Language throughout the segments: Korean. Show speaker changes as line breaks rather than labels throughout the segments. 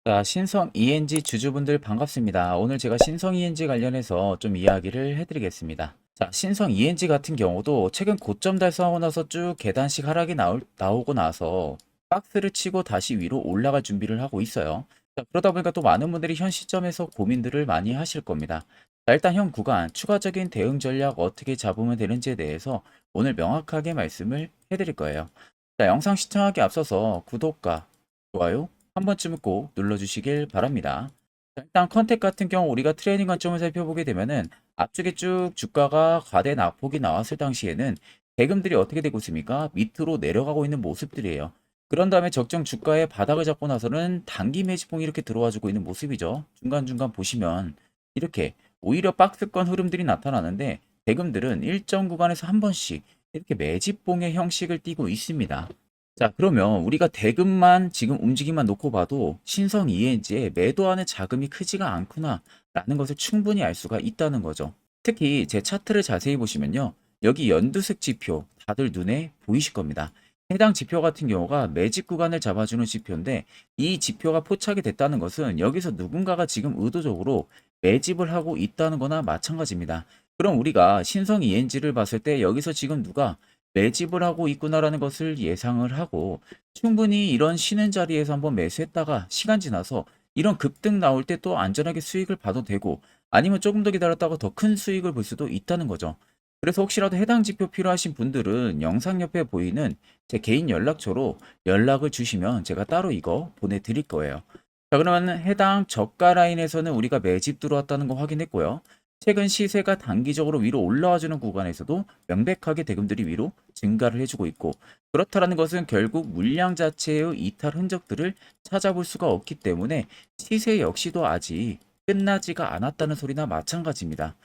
자, 신성 ENG 주주분들 반갑습니다. 오늘 제가 신성 ENG 관련해서 좀 이야기를 해드리겠습니다. 자, 신성 ENG 같은 경우도 최근 고점 달성하고 나서 쭉 계단식 하락이 나오고 나서 박스를 치고 다시 위로 올라갈 준비를 하고 있어요. 자, 그러다 보니까 또 많은 분들이 현 시점에서 고민들을 많이 하실 겁니다. 자, 일단 현 구간 추가적인 대응 전략 어떻게 잡으면 되는지에 대해서 오늘 명확하게 말씀을 해드릴 거예요. 자, 영상 시청하기 앞서서 구독과 좋아요 한 번쯤은 꼭 눌러주시길 바랍니다. 자, 일단 컨택 같은 경우 우리가 트레이닝 관점을 살펴보게 되면은 앞쪽에 쭉 주가가 과대 낙폭이 나왔을 당시에는 대금들이 어떻게 되고 있습니까? 밑으로 내려가고 있는 모습들이에요. 그런 다음에 적정 주가의 바닥을 잡고 나서는 단기 매집봉이 이렇게 들어와 주고 있는 모습이죠. 중간중간 보시면 이렇게 오히려 박스권 흐름들이 나타나는데 대금들은 일정 구간에서 한 번씩 이렇게 매집봉의 형식을 띠고 있습니다. 자, 그러면 우리가 대금만 지금 움직임만 놓고 봐도 신성 ENG에 매도하는 자금이 크지가 않구나 라는 것을 충분히 알 수가 있다는 거죠. 특히 제 차트를 자세히 보시면요. 여기 연두색 지표 다들 눈에 보이실 겁니다. 해당 지표 같은 경우가 매집 구간을 잡아주는 지표인데 이 지표가 포착이 됐다는 것은 여기서 누군가가 지금 의도적으로 매집을 하고 있다는 거나 마찬가지입니다. 그럼 우리가 신성 ENG를 봤을 때 여기서 지금 누가 매집을 하고 있구나라는 것을 예상을 하고 충분히 이런 쉬는 자리에서 한번 매수했다가 시간 지나서 이런 급등 나올 때 또 안전하게 수익을 봐도 되고 아니면 조금 더 기다렸다가 더 큰 수익을 볼 수도 있다는 거죠. 그래서 혹시라도 해당 지표 필요하신 분들은 영상 옆에 보이는 제 개인 연락처로 연락을 주시면 제가 따로 이거 보내드릴 거예요. 자, 그러면 해당 저가 라인에서는 우리가 매집 들어왔다는 거 확인했고요. 최근 시세가 단기적으로 위로 올라와주는 구간에서도 명백하게 대금들이 위로 증가를 해주고 있고 그렇다라는 것은 결국 물량 자체의 이탈 흔적들을 찾아볼 수가 없기 때문에 시세 역시도 아직 끝나지가 않았다는 소리나 마찬가지입니다.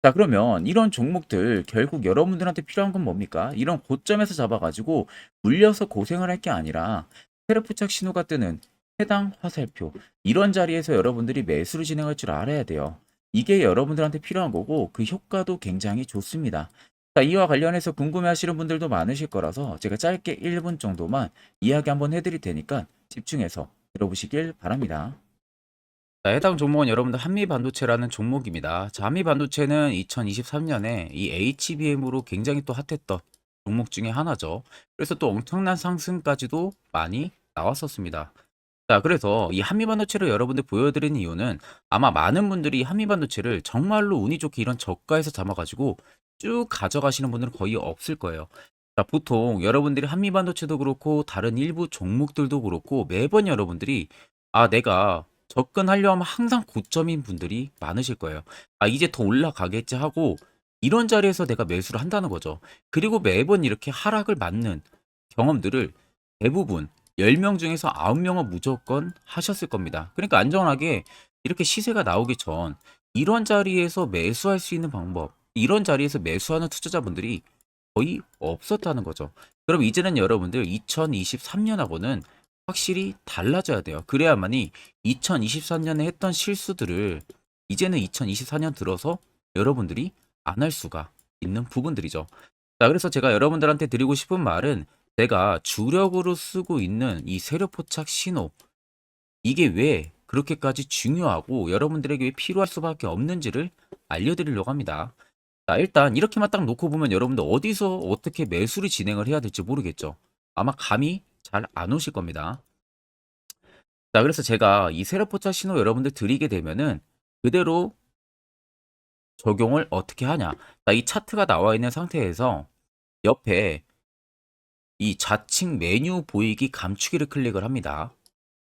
자, 그러면 이런 종목들 결국 여러분들한테 필요한 건 뭡니까? 이런 고점에서 잡아가지고 물려서 고생을 할 게 아니라 세력부착 신호가 뜨는 해당 화살표 이런 자리에서 여러분들이 매수를 진행할 줄 알아야 돼요. 이게 여러분들한테 필요한 거고 그 효과도 굉장히 좋습니다. 자, 이와 관련해서 궁금해하시는 분들도 많으실 거라서 제가 짧게 1분 정도만 이야기 한번 해드릴 테니까 집중해서 들어보시길 바랍니다. 자, 해당 종목은 여러분들 한미반도체라는 종목입니다. 자, 한미반도체는 2023년에 이 HBM으로 굉장히 또 핫했던 종목 중에 하나죠. 그래서 또 엄청난 상승까지도 많이 나왔었습니다. 자, 그래서 이 한미반도체를 여러분들 보여드리는 이유는 아마 많은 분들이 한미반도체를 정말로 운이 좋게 이런 저가에서 잡아가지고 쭉 가져가시는 분들은 거의 없을 거예요. 자, 보통 여러분들이 한미반도체도 그렇고 다른 일부 종목들도 그렇고 매번 여러분들이 내가 접근하려 하면 항상 고점인 분들이 많으실 거예요. 이제 더 올라가겠지 하고 이런 자리에서 내가 매수를 한다는 거죠. 그리고 매번 이렇게 하락을 맞는 경험들을 대부분 10명 중에서 9명은 무조건 하셨을 겁니다. 그러니까 안전하게 이렇게 시세가 나오기 전 이런 자리에서 매수할 수 있는 방법, 이런 자리에서 매수하는 투자자분들이 거의 없었다는 거죠. 그럼 이제는 여러분들 2023년하고는 확실히 달라져야 돼요. 그래야만이 2023년에 했던 실수들을 이제는 2024년 들어서 여러분들이 안 할 수가 있는 부분들이죠. 자, 그래서 제가 여러분들한테 드리고 싶은 말은 내가 주력으로 쓰고 있는 이 세력 포착 신호, 이게 왜 그렇게까지 중요하고 여러분들에게 왜 필요할 수밖에 없는지를 알려드리려고 합니다. 자, 일단 이렇게만 딱 놓고 보면 여러분들 어디서 어떻게 매수를 진행을 해야 될지 모르겠죠. 아마 감이 잘 안 오실 겁니다. 자, 그래서 제가 이 세력 포착 신호 여러분들 드리게 되면은 그대로 적용을 어떻게 하냐. 자, 이 차트가 나와 있는 상태에서 옆에 이 좌측 메뉴 보이기 감추기를 클릭을 합니다.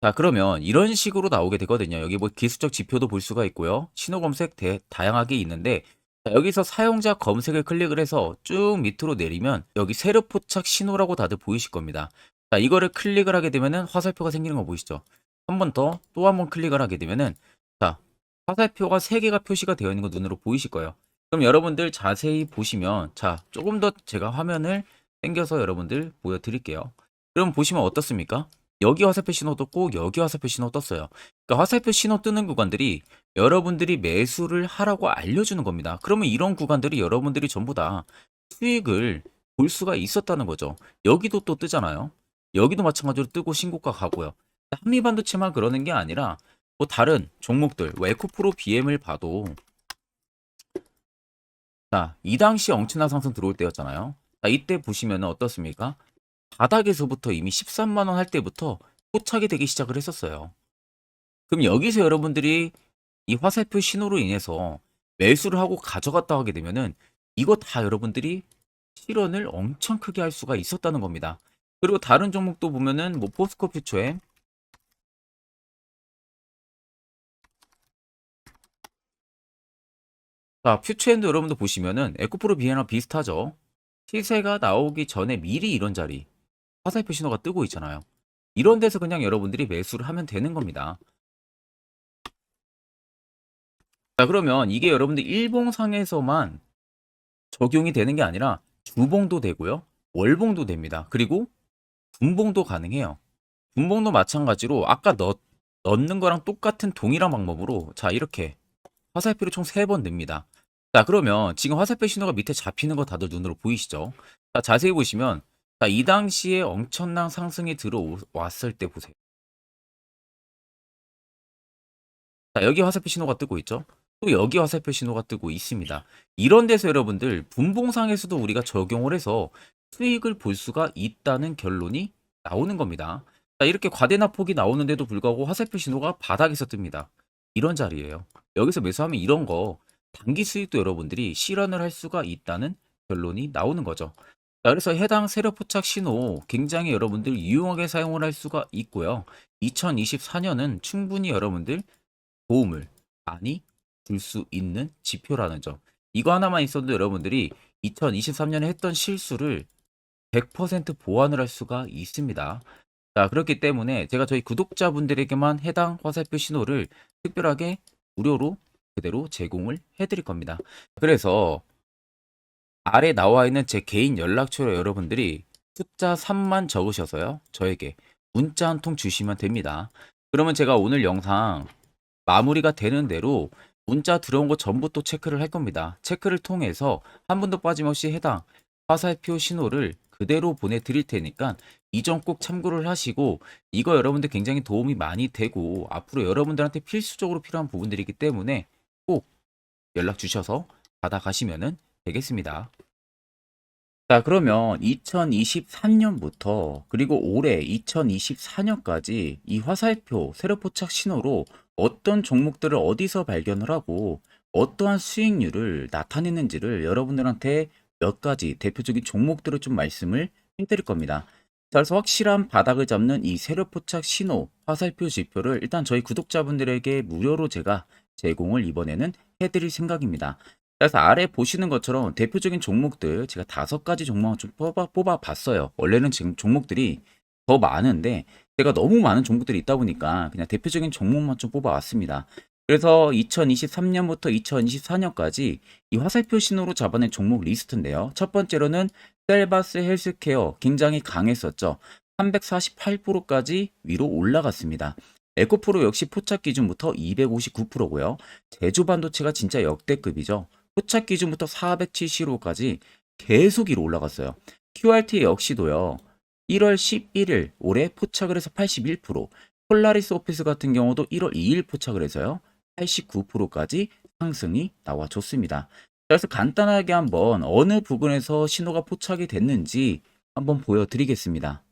자, 그러면 이런 식으로 나오게 되거든요. 여기 뭐 기술적 지표도 볼 수가 있고요. 신호 검색 다양하게 있는데 자, 여기서 사용자 검색을 클릭을 해서 쭉 밑으로 내리면 여기 세로 포착 신호라고 다들 보이실 겁니다. 자, 이거를 클릭을 하게 되면은 화살표가 생기는 거 보이시죠? 한 번 더 또 한 번 클릭을 하게 되면은 자, 화살표가 3개가 표시가 되어 있는 거 눈으로 보이실 거예요. 그럼 여러분들 자세히 보시면 자, 조금 더 제가 화면을 당겨서 여러분들 보여드릴게요. 그럼 보시면 어떻습니까? 여기 화살표 신호 떴고 여기 화살표 신호 떴어요. 그러니까 화살표 신호 뜨는 구간들이 여러분들이 매수를 하라고 알려주는 겁니다. 그러면 이런 구간들이 여러분들이 전부 다 수익을 볼 수가 있었다는 거죠. 여기도 또 뜨잖아요. 여기도 마찬가지로 뜨고 신고가 가고요. 한미반도체만 그러는 게 아니라 뭐 다른 종목들, 뭐 에코프로 BM을 봐도 자, 이 당시 엄청난 상승 들어올 때였잖아요. 자, 이때 보시면 어떻습니까? 바닥에서부터 이미 13만 원 할 때부터 포착이 되기 시작을 했었어요. 그럼 여기서 여러분들이 이 화살표 신호로 인해서 매수를 하고 가져갔다 하게 되면은 이거 다 여러분들이 실현을 엄청 크게 할 수가 있었다는 겁니다. 그리고 다른 종목도 보면은 뭐 포스코 퓨처에 자, 퓨처엔도 여러분들 보시면은 에코프로 비에나 비슷하죠. 시세가 나오기 전에 미리 이런 자리 화살표 신호가 뜨고 있잖아요. 이런 데서 그냥 여러분들이 매수를 하면 되는 겁니다. 자, 그러면 이게 여러분들 일봉상에서만 적용이 되는 게 아니라 주봉도 되고요. 월봉도 됩니다. 그리고 분봉도 가능해요. 분봉도 마찬가지로 아까 넣는 거랑 똑같은 동일한 방법으로 자, 이렇게 화살표를 총 3번 냅니다. 자, 그러면 지금 화살표 신호가 밑에 잡히는 거 다들 눈으로 보이시죠? 자, 자세히 보시면 자, 이 당시에 엄청난 상승이 들어왔을 때 보세요. 자, 여기 화살표 신호가 뜨고 있죠? 또 여기 화살표 신호가 뜨고 있습니다. 이런 데서 여러분들 분봉상에서도 우리가 적용을 해서 수익을 볼 수가 있다는 결론이 나오는 겁니다. 자, 이렇게 과대납폭이 나오는데도 불구하고 화살표 신호가 바닥에서 뜹니다. 이런 자리예요. 여기서 매수하면 이런 거 단기 수익도 여러분들이 실현을 할 수가 있다는 결론이 나오는 거죠. 자, 그래서 해당 세력 포착 신호 굉장히 여러분들 유용하게 사용을 할 수가 있고요. 2024년은 충분히 여러분들 도움을 많이 줄 수 있는 지표라는 점. 이거 하나만 있어도 여러분들이 2023년에 했던 실수를 100% 보완을 할 수가 있습니다. 자, 그렇기 때문에 제가 저희 구독자분들에게만 해당 화살표 신호를 특별하게 무료로 그대로 제공을 해드릴 겁니다. 그래서 아래 나와 있는 제 개인 연락처로 여러분들이 숫자 3만 적으셔서요. 저에게 문자 한 통 주시면 됩니다. 그러면 제가 오늘 영상 마무리가 되는 대로 문자 들어온 거 전부 또 체크를 할 겁니다. 체크를 통해서 한 분도 빠짐없이 해당 화살표 신호를 그대로 보내드릴 테니까 이 점 꼭 참고를 하시고 이거 여러분들 굉장히 도움이 많이 되고 앞으로 여러분들한테 필수적으로 필요한 부분들이기 때문에 꼭 연락 주셔서 받아가시면 되겠습니다. 자, 그러면 2023년부터 그리고 올해 2024년까지 이 화살표 세력 포착 신호로 어떤 종목들을 어디서 발견을 하고 어떠한 수익률을 나타내는지를 여러분들한테 몇 가지 대표적인 종목들을 좀 말씀을 해드릴 겁니다. 자, 그래서 확실한 바닥을 잡는 이 세력 포착 신호 화살표 지표를 일단 저희 구독자분들에게 무료로 제가 제공을 이번에는 해드릴 생각입니다. 그래서 아래 보시는 것처럼 대표적인 종목들 제가 5가지 종목을 좀 뽑아 봤어요. 원래는 지금 종목들이 더 많은데 제가 너무 많은 종목들이 있다 보니까 그냥 대표적인 종목만 좀 뽑아 왔습니다. 그래서 2023년부터 2024년까지 이 화살표 신호로 잡아낸 종목 리스트인데요. 첫 번째로는 셀바스 헬스케어 굉장히 강했었죠. 348%까지 위로 올라갔습니다. 에코프로 역시 포착 기준부터 259%고요. 제주반도체가 진짜 역대급이죠. 포착 기준부터 475까지 계속 위로 올라갔어요. QRT 역시도요. 1월 11일 올해 포착을 해서 81%, 폴라리스 오피스 같은 경우도 1월 2일 포착을 해서요. 89%까지 상승이 나와줬습니다. 그래서 간단하게 한번 어느 부분에서 신호가 포착이 됐는지 한번 보여드리겠습니다.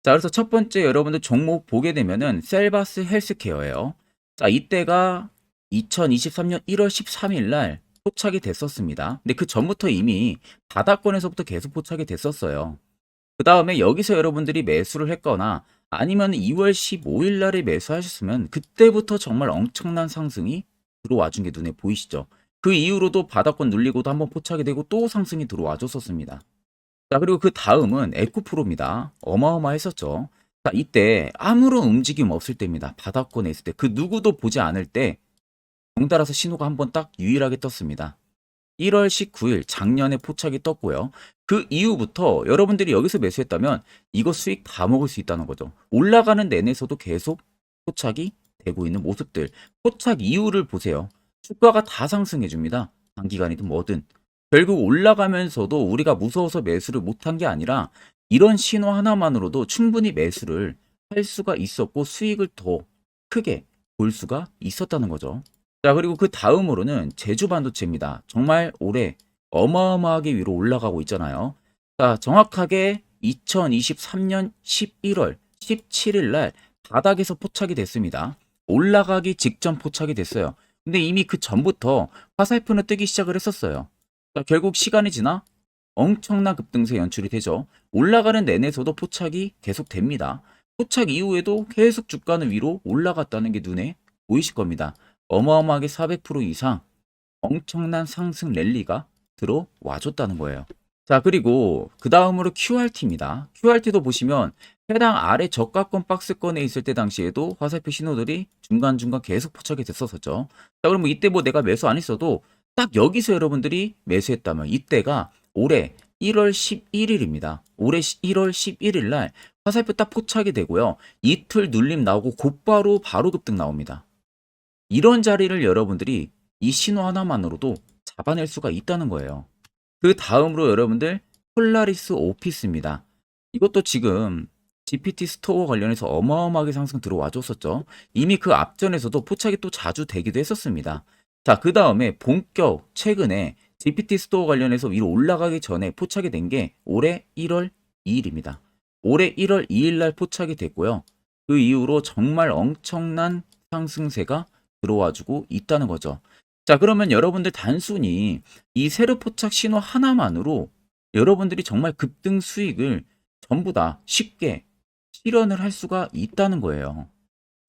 자, 그래서 첫 번째 여러분들 종목 보게 되면은 셀바스 헬스케어예요. 자, 이때가 2023년 1월 13일 날 포착이 됐었습니다. 근데 그 전부터 이미 바닥권에서부터 계속 포착이 됐었어요. 그 다음에 여기서 여러분들이 매수를 했거나 아니면 2월 15일 날에 매수하셨으면 그때부터 정말 엄청난 상승이 들어와 준 게 눈에 보이시죠? 그 이후로도 바닥권 눌리고도 한번 포착이 되고 또 상승이 들어와 줬었습니다. 자, 그리고 그 다음은 에코프로입니다. 어마어마했었죠. 자, 이때 아무런 움직임 없을 때입니다. 바닥권에 있을 때. 그 누구도 보지 않을 때 덩달아서 신호가 한번 딱 유일하게 떴습니다. 1월 19일 작년에 포착이 떴고요. 그 이후부터 여러분들이 여기서 매수했다면 이거 수익 다 먹을 수 있다는 거죠. 올라가는 내내서도 계속 포착이 되고 있는 모습들. 포착 이후를 보세요. 주가가 다 상승해 줍니다. 단기간이든 뭐든. 결국 올라가면서도 우리가 무서워서 매수를 못한 게 아니라 이런 신호 하나만으로도 충분히 매수를 할 수가 있었고 수익을 더 크게 볼 수가 있었다는 거죠. 자, 그리고 그 다음으로는 제주 반도체입니다. 정말 올해 어마어마하게 위로 올라가고 있잖아요. 자, 정확하게 2023년 11월 17일 날 바닥에서 포착이 됐습니다. 올라가기 직전 포착이 됐어요. 근데 이미 그 전부터 화살표는 뜨기 시작을 했었어요. 자, 결국 시간이 지나 엄청난 급등세 연출이 되죠. 올라가는 내내서도 포착이 계속됩니다. 포착 이후에도 계속 주가는 위로 올라갔다는 게 눈에 보이실 겁니다. 어마어마하게 400% 이상 엄청난 상승 랠리가 들어와줬다는 거예요. 자, 그리고 그 다음으로 QRT입니다. QRT도 보시면 해당 아래 저가권 박스권에 있을 때 당시에도 화살표 신호들이 중간중간 계속 포착이 됐었었죠. 자, 그러면 이때 뭐 내가 매수 안 했어도 딱 여기서 여러분들이 매수했다면 이때가 올해 1월 11일입니다. 올해 1월 11일 날 화살표 딱 포착이 되고요. 이틀 눌림 나오고 곧바로 바로 급등 나옵니다. 이런 자리를 여러분들이 이 신호 하나만으로도 잡아낼 수가 있다는 거예요. 그 다음으로 여러분들 폴라리스 오피스입니다. 이것도 지금 GPT 스토어 관련해서 어마어마하게 상승 들어와 줬었죠. 이미 그 앞전에서도 포착이 또 자주 되기도 했었습니다. 자, 그 다음에 본격 최근에 GPT 스토어 관련해서 위로 올라가기 전에 포착이 된 게 올해 1월 2일입니다. 올해 1월 2일 날 포착이 됐고요. 그 이후로 정말 엄청난 상승세가 들어와주고 있다는 거죠. 자, 그러면 여러분들 단순히 이 세로 포착 신호 하나만으로 여러분들이 정말 급등 수익을 전부 다 쉽게 실현을 할 수가 있다는 거예요.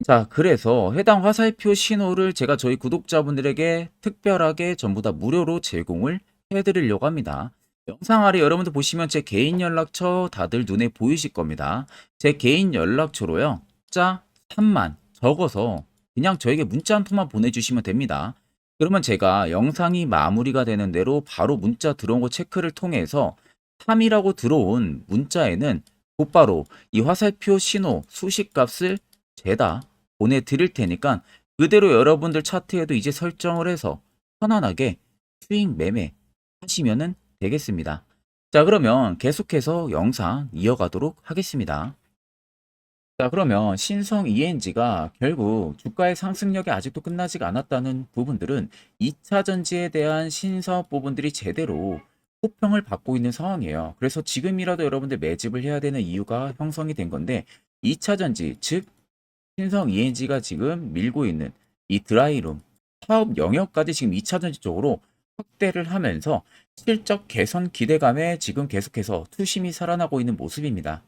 자, 그래서 해당 화살표 신호를 제가 저희 구독자분들에게 특별하게 전부 다 무료로 제공을 해드리려고 합니다. 영상 아래 여러분들 보시면 제 개인 연락처 다들 눈에 보이실 겁니다. 제 개인 연락처로요. 자 3만 적어서 그냥 저에게 문자 한 통만 보내주시면 됩니다. 그러면 제가 영상이 마무리가 되는 대로 바로 문자 들어온 거 체크를 통해서 3이라고 들어온 문자에는 곧바로 이 화살표 신호 수식값을 죄다 보내드릴 테니까 그대로 여러분들 차트에도 이제 설정을 해서 편안하게 수익 매매 하시면 되겠습니다. 자, 그러면 계속해서 영상 이어가도록 하겠습니다. 자, 그러면 신성 ENG가 결국 주가의 상승력이 아직도 끝나지가 않았다는 부분들은 2차 전지에 대한 신사업 부분들이 제대로 호평을 받고 있는 상황이에요. 그래서 지금이라도 여러분들 매집을 해야 되는 이유가 형성이 된 건데 2차 전지, 즉 신성 ENG가 지금 밀고 있는 이 드라이룸 사업 영역까지 지금 2차 전지 쪽으로 확대를 하면서 실적 개선 기대감에 지금 계속해서 투심이 살아나고 있는 모습입니다.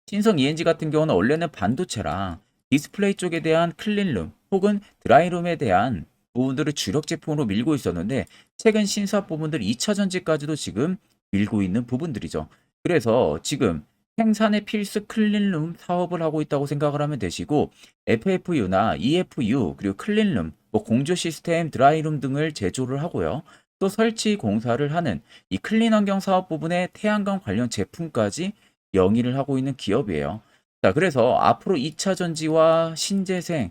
신성 ENG 같은 경우는 원래는 반도체랑 디스플레이 쪽에 대한 클린룸 혹은 드라이룸에 대한 부분들을 주력 제품으로 밀고 있었는데 최근 신사업 부분들 2차 전지까지도 지금 밀고 있는 부분들이죠. 그래서 지금 생산의 필수 클린룸 사업을 하고 있다고 생각을 하면 되시고 FFU나 EFU 그리고 클린룸, 뭐 공조 시스템, 드라이룸 등을 제조를 하고요. 또 설치 공사를 하는 이 클린 환경 사업 부분의 태양광 관련 제품까지 영위를 하고 있는 기업이에요. 자, 그래서 앞으로 2차 전지와 신재생,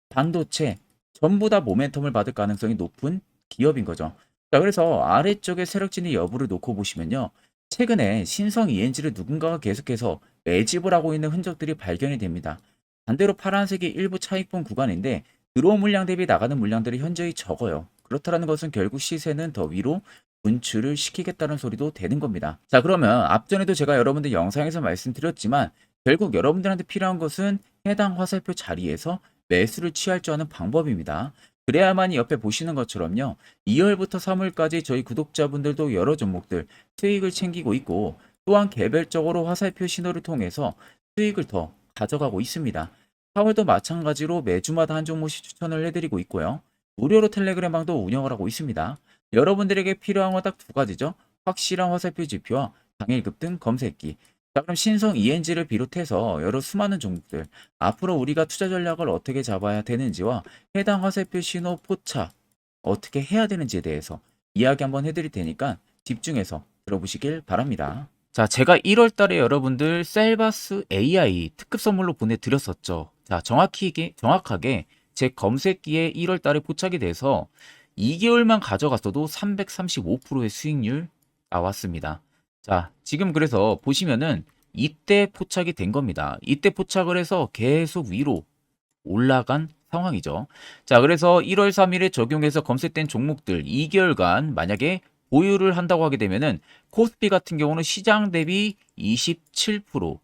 반도체 전부 다 모멘텀을 받을 가능성이 높은 기업인 거죠. 자, 그래서 아래쪽에 세력진의 여부를 놓고 보시면요. 최근에 신성 ENG를 누군가가 계속해서 매집을 하고 있는 흔적들이 발견이 됩니다. 반대로 파란색이 일부 차익분 구간인데 들어온 물량 대비 나가는 물량들이 현저히 적어요. 그렇다는 것은 결국 시세는 더 위로 분출을 시키겠다는 소리도 되는 겁니다. 자, 그러면 앞전에도 제가 여러분들 영상에서 말씀드렸지만 결국 여러분들한테 필요한 것은 해당 화살표 자리에서 매수를 취할 줄 아는 방법입니다. 그래야만이 옆에 보시는 것처럼요. 2월부터 3월까지 저희 구독자분들도 여러 종목들 수익을 챙기고 있고 또한 개별적으로 화살표 신호를 통해서 수익을 더 가져가고 있습니다. 4월도 마찬가지로 매주마다 한 종목씩 추천을 해드리고 있고요. 무료로 텔레그램방도 운영을 하고 있습니다. 여러분들에게 필요한 건 딱 두 가지죠. 확실한 화살표 지표와 당일 급등 검색기. 자, 그럼 신성 ENG를 비롯해서 여러 수많은 종목들, 앞으로 우리가 투자 전략을 어떻게 잡아야 되는지와 해당 화살표 신호 포착 어떻게 해야 되는지에 대해서 이야기 한번 해드릴 테니까 집중해서 들어보시길 바랍니다. 자, 제가 1월 달에 여러분들 셀바스 AI 특급 선물로 보내드렸었죠. 자, 정확하게 제 검색기에 1월 달에 포착이 돼서 2개월만 가져갔어도 335%의 수익률 나왔습니다. 자, 지금 그래서 보시면은 이때 포착이 된 겁니다. 이때 포착을 해서 계속 위로 올라간 상황이죠. 자, 그래서 1월 3일에 적용해서 검색된 종목들 2개월간 만약에 보유를 한다고 하게 되면은 코스피 같은 경우는 시장 대비 27%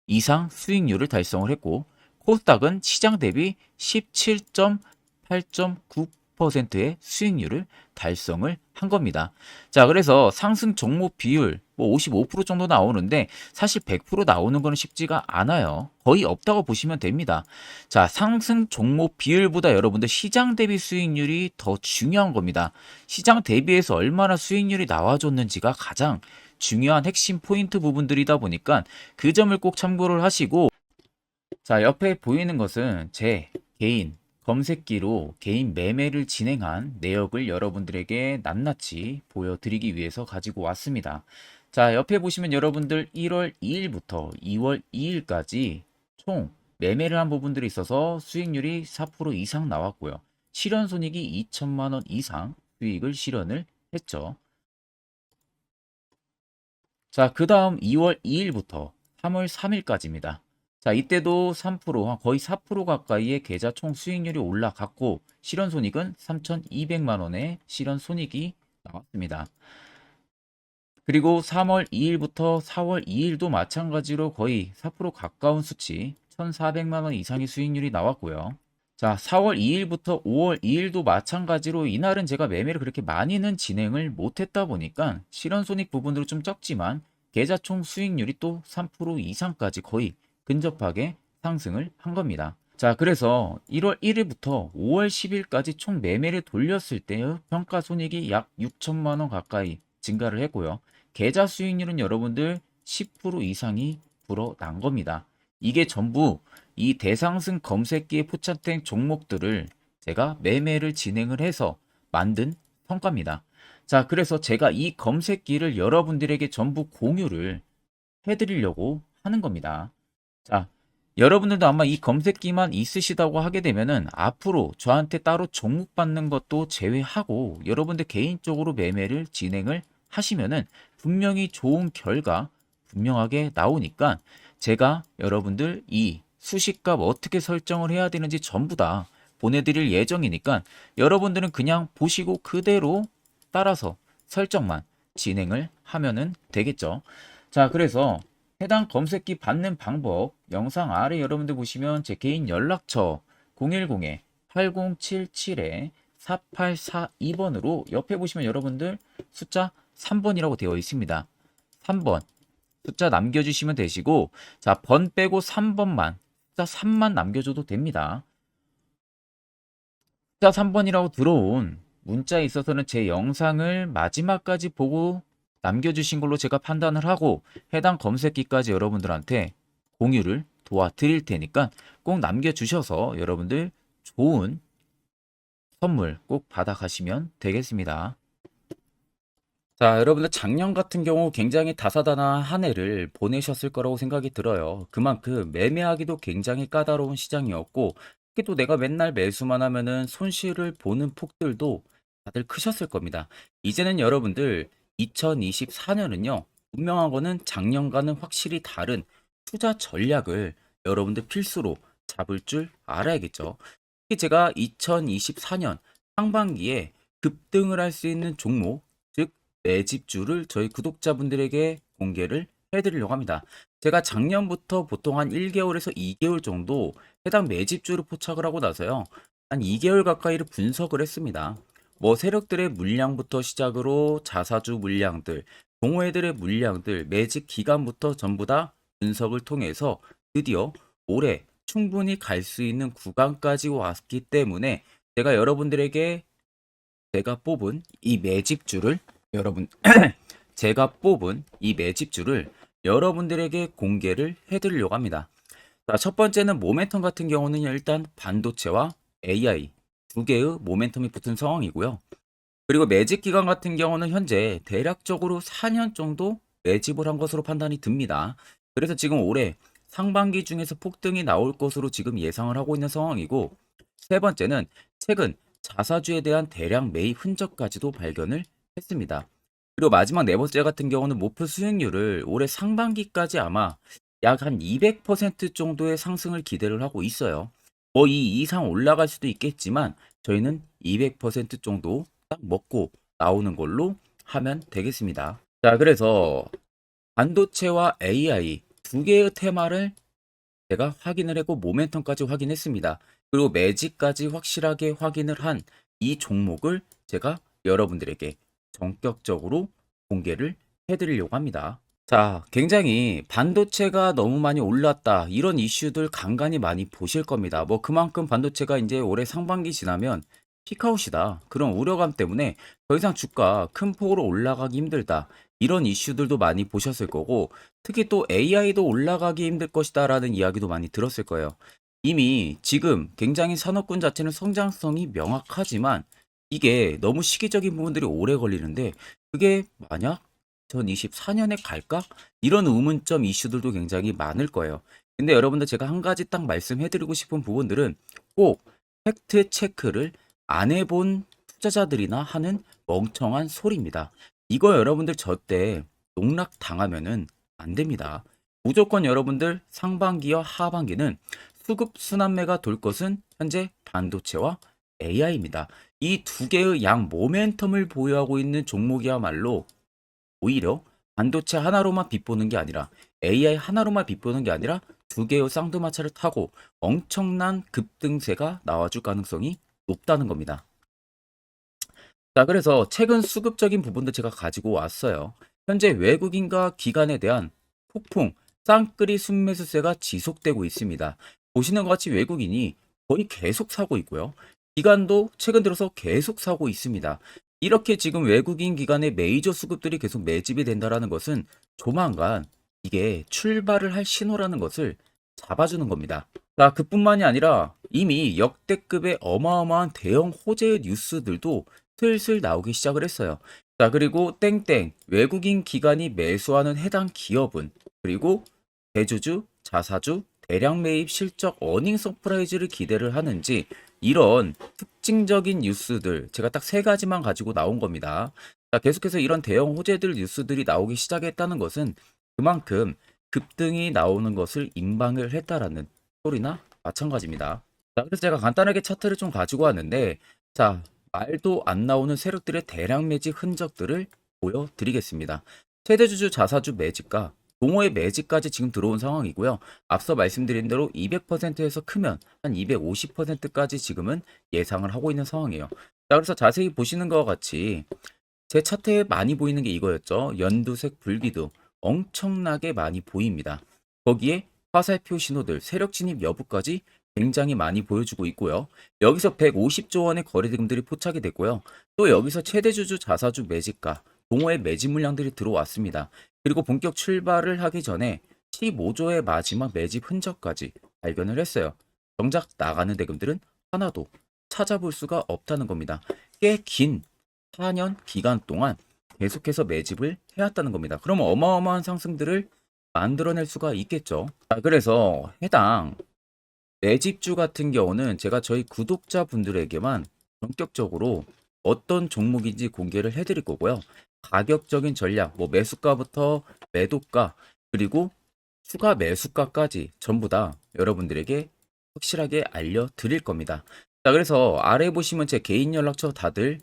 이상 수익률을 달성을 했고, 코스닥은 시장 대비 17.8.9%의 수익률을 달성을 한 겁니다. 자, 그래서 상승 종목 비율 뭐 55% 정도 나오는데 사실 100% 나오는 거는 쉽지가 않아요. 거의 없다고 보시면 됩니다. 자, 상승 종목 비율보다 여러분들 시장 대비 수익률이 더 중요한 겁니다. 시장 대비해서 얼마나 수익률이 나와줬는지가 가장 중요한 핵심 포인트 부분들이다 보니까 그 점을 꼭 참고를 하시고, 자, 옆에 보이는 것은 제 개인 검색기로 개인 매매를 진행한 내역을 여러분들에게 낱낱이 보여드리기 위해서 가지고 왔습니다. 자, 옆에 보시면 여러분들 1월 2일부터 2월 2일까지 총 매매를 한 부분들이 있어서 수익률이 4% 이상 나왔고요. 실현 손익이 2천만 원 이상 수익을 실현을 했죠. 자, 그 다음 2월 2일부터 3월 3일까지입니다. 자, 이때도 3%, 거의 4% 가까이의 계좌 총 수익률이 올라갔고, 실현손익은 3,200만 원의 실현손익이 나왔습니다. 그리고 3월 2일부터 4월 2일도 마찬가지로 거의 4% 가까운 수치, 1,400만 원 이상의 수익률이 나왔고요. 자, 4월 2일부터 5월 2일도 마찬가지로 이날은 제가 매매를 그렇게 많이는 진행을 못했다 보니까 실현손익 부분으로 좀 적지만 계좌 총 수익률이 또 3% 이상까지 거의 근접하게 상승을 한 겁니다. 자, 그래서 1월 1일부터 5월 10일까지 총 매매를 돌렸을 때의 평가 손익이 약 6천만 원 가까이 증가를 했고요. 계좌 수익률은 여러분들 10% 이상이 불어난 겁니다. 이게 전부 이 대상승 검색기에 포착된 종목들을 제가 매매를 진행을 해서 만든 성과입니다. 자, 그래서 제가 이 검색기를 여러분들에게 전부 공유를 해드리려고 하는 겁니다. 자, 여러분들도 아마 이 검색기만 있으시다고 하게 되면은 앞으로 저한테 따로 종목 받는 것도 제외하고 여러분들 개인적으로 매매를 진행을 하시면은 분명히 좋은 결과 분명하게 나오니까 제가 여러분들 이 수식값 어떻게 설정을 해야 되는지 전부 다 보내드릴 예정이니까 여러분들은 그냥 보시고 그대로 따라서 설정만 진행을 하면은 되겠죠. 자, 그래서 해당 검색기 받는 방법 영상 아래 여러분들 보시면 제 개인 연락처 010-8077-4842번으로 옆에 보시면 여러분들 숫자 3번이라고 되어 있습니다. 3번 숫자 남겨주시면 되시고, 자, 번 빼고 3번만, 숫자 3만 남겨줘도 됩니다. 숫자 3번이라고 들어온 문자에 있어서는 제 영상을 마지막까지 보고 남겨주신 걸로 제가 판단을 하고 해당 검색기까지 여러분들한테 공유를 도와드릴 테니까 꼭 남겨주셔서 여러분들 좋은 선물 꼭 받아가시면 되겠습니다. 자, 여러분들 작년 같은 경우 굉장히 다사다난한 한 해를 보내셨을 거라고 생각이 들어요. 그만큼 매매하기도 굉장히 까다로운 시장이었고, 특히 또 내가 맨날 매수만 하면은 손실을 보는 폭들도 다들 크셨을 겁니다. 이제는 여러분들 2024년은요, 분명한 거는 작년과는 확실히 다른 투자 전략을 여러분들 필수로 잡을 줄 알아야겠죠. 특히 제가 2024년 상반기에 급등을 할 수 있는 종목, 즉 매집주를 저희 구독자분들에게 공개를 해드리려고 합니다. 제가 작년부터 보통 한 1개월에서 2개월 정도 해당 매집주를 포착을 하고 나서요. 한 2개월 가까이를 분석을 했습니다. 뭐 세력들의 물량부터 시작으로 자사주 물량들, 동호회들의 물량들, 매집 기간부터 전부 다 분석을 통해서 드디어 올해 충분히 갈 수 있는 구간까지 왔기 때문에 제가 여러분들에게 제가 뽑은 이 매집주를 여러분 제가 뽑은 이 매집주를 여러분들에게 공개를 해드리려고 합니다. 자, 첫 번째는 모멘텀 같은 경우는 일단 반도체와 AI 두 개의 모멘텀이 붙은 상황이고요. 그리고 매집 기간 같은 경우는 현재 대략적으로 4년 정도 매집을 한 것으로 판단이 듭니다. 그래서 지금 올해 상반기 중에서 폭등이 나올 것으로 지금 예상을 하고 있는 상황이고, 세 번째는 최근 자사주에 대한 대량 매입 흔적까지도 발견을 했습니다. 그리고 마지막 네 번째 같은 경우는 목표 수익률을 올해 상반기까지 아마 약 한 200% 정도의 상승을 기대를 하고 있어요. 뭐 이 이상 올라갈 수도 있겠지만 저희는 200% 정도 딱 먹고 나오는 걸로 하면 되겠습니다. 자, 그래서 반도체와 AI 두 개의 테마를 제가 확인을 했고 모멘텀까지 확인했습니다. 그리고 매직까지 확실하게 확인을 한 이 종목을 제가 여러분들에게 전격적으로 공개를 해드리려고 합니다. 자, 굉장히 반도체가 너무 많이 올랐다. 이런 이슈들 간간히 많이 보실 겁니다. 뭐 그만큼 반도체가 이제 올해 상반기 지나면 피크아웃이다. 그런 우려감 때문에 더 이상 주가 큰 폭으로 올라가기 힘들다. 이런 이슈들도 많이 보셨을 거고, 특히 또 AI도 올라가기 힘들 것이다라는 이야기도 많이 들었을 거예요. 이미 지금 굉장히 산업군 자체는 성장성이 명확하지만 이게 너무 시기적인 부분들이 오래 걸리는데 그게 만약 2024년에 갈까? 이런 의문점 이슈들도 굉장히 많을 거예요. 근데 여러분들 제가 한 가지 딱 말씀해드리고 싶은 부분들은 꼭 팩트 체크를 안 해본 투자자들이나 하는 멍청한 소리입니다. 이거 여러분들 저때 농락 당하면은 안 됩니다. 무조건 여러분들 상반기와 하반기는 수급 순환매가 돌 것은 현재 반도체와 AI입니다. 이 두 개의 양 모멘텀을 보유하고 있는 종목이야말로 오히려 반도체 하나로만 빗보는 게 아니라 AI 하나로만 빗보는 게 아니라 두 개의 쌍두마차를 타고 엄청난 급등세가 나와줄 가능성이 높다는 겁니다. 자, 그래서 최근 수급적인 부분도 제가 가지고 왔어요. 현재 외국인과 기관에 대한 폭풍 쌍끌이 순매수세가 지속되고 있습니다. 보시는 것 같이 외국인이 거의 계속 사고 있고요. 기관도 최근 들어서 계속 사고 있습니다. 이렇게 지금 외국인 기관의 메이저 수급들이 계속 매집이 된다라는 것은 조만간 이게 출발을 할 신호라는 것을 잡아주는 겁니다. 자, 그뿐만이 아니라 이미 역대급의 어마어마한 대형 호재의 뉴스들도 슬슬 나오기 시작을 했어요. 자, 그리고 땡땡 외국인 기관이 매수하는 해당 기업은 그리고 대주주, 자사주, 대량 매입 실적 어닝 서프라이즈를 기대를 하는지 이런 특징적인 뉴스들 제가 딱 세 가지만 가지고 나온 겁니다. 자, 계속해서 이런 대형 호재들 뉴스들이 나오기 시작했다는 것은 그만큼 급등이 나오는 것을 임방을 했다라는 소리나 마찬가지입니다. 자, 그래서 제가 간단하게 차트를 좀 가지고 왔는데 자, 말도 안 나오는 세력들의 대량 매집 흔적들을 보여드리겠습니다. 최대주주 자사주 매집과 동호회 매집까지 지금 들어온 상황이고요. 앞서 말씀드린 대로 200%에서 크면 한 250%까지 지금은 예상을 하고 있는 상황이에요. 자, 그래서 자세히 보시는 것과 같이 제 차트에 많이 보이는 게 이거였죠. 연두색 불기둥 엄청나게 많이 보입니다. 거기에 화살표 신호들, 세력 진입 여부까지 굉장히 많이 보여주고 있고요. 여기서 150조 원의 거래대금들이 포착이 됐고요. 또 여기서 최대주주 자사주 매집가, 동호회 매집 물량들이 들어왔습니다. 그리고 본격 출발을 하기 전에 15조의 마지막 매집 흔적까지 발견을 했어요. 정작 나가는 대금들은 하나도 찾아볼 수가 없다는 겁니다. 꽤 긴 4년 기간 동안 계속해서 매집을 해왔다는 겁니다. 그럼 어마어마한 상승들을 만들어낼 수가 있겠죠. 자, 그래서 해당 매집주 같은 경우는 제가 저희 구독자분들에게만 본격적으로 어떤 종목인지 공개를 해드릴 거고요. 가격적인 전략, 뭐 매수가부터 매도가, 그리고 추가 매수가까지 전부 다 여러분들에게 확실하게 알려드릴 겁니다. 자, 그래서 아래 보시면 제 개인 연락처 다들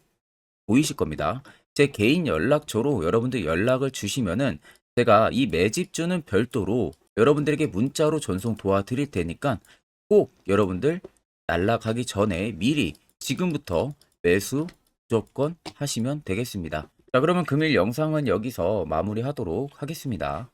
보이실 겁니다. 제 개인 연락처로 여러분들 연락을 주시면은 제가 이 매집주는 별도로 여러분들에게 문자로 전송 도와드릴 테니까 꼭 여러분들 날라가기 전에 미리 지금부터 매수 무조건 하시면 되겠습니다. 자, 그러면 금일 영상은 여기서 마무리하도록 하겠습니다.